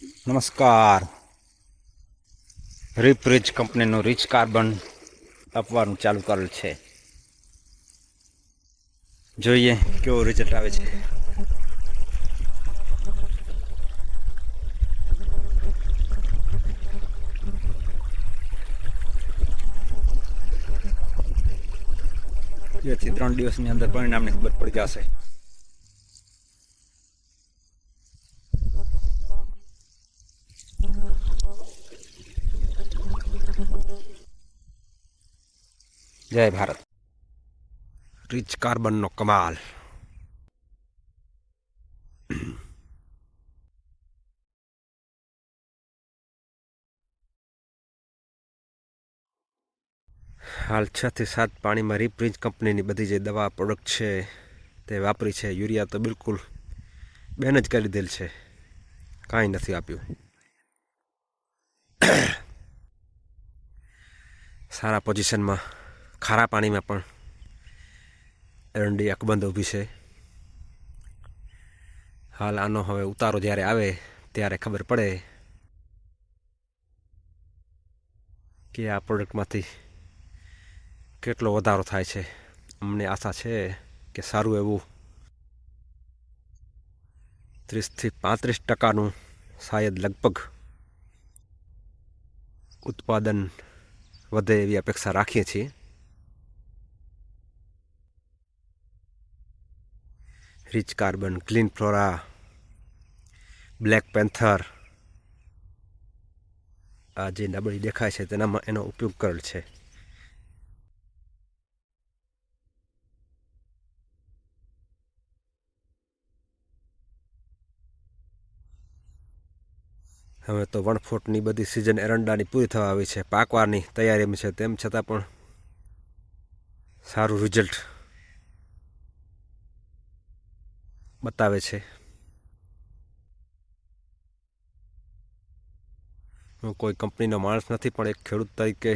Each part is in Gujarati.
નમસ્કાર. રીચ કંપનીનું રીચ કાર્બન આપવાનું ચાલુ કરેલ છે. જોઈએ કેવો રિઝલ્ટ આવે છે. જેથી 3 દિવસની અંદર પરિણામને ખબર પડી જશે. જય ભારત. રીચ કાર્બનનો કમાલ. હાલ 6 થી 7 પાણીમાં રીચ કંપનીની બધી જે દવા પ્રોડક્ટ છે તે વાપરી છે. યુરિયા તો બિલકુલ બેન જ કરી દેલ છે, કાંઈ નથી આપ્યું. સારા પોઝિશનમાં ખારા પાણીમાં પણ એરંડી અકબંધ ઊભી છે. હાલ આનો હવે ઉતારો જ્યારે આવે ત્યારે ખબર પડે કે આ પ્રોડક્ટમાંથી કેટલો વધારો થાય છે. અમને આશા છે કે સારું એવું 30 થી 35% શાયદ લગભગ ઉત્પાદન વધે એવી અપેક્ષા રાખીએ છીએ. Rich carbon, clean flora, black panther આ જે નબળી દેખાય છે તેનામાં એનો ઉપયોગ કરેલ છે. હવે તો 1 ફૂટની બધી સિઝન એરંડાની પૂરી થવા આવી છે, પાકવાની તૈયારીમાં છે. તેમ છતાં પણ સારું રિઝલ્ટ બતાવે છે. હું કોઈ કંપનીનો માણસ નથી, પણ એક ખેડૂત તરીકે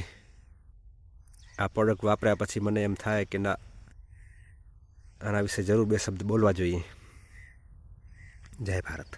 આ પ્રોડક્ટ વાપર્યા પછી મને એમ થાય કે ના, આના વિશે જરૂર 2 શબ્દ બોલવા જોઈએ. જય ભારત.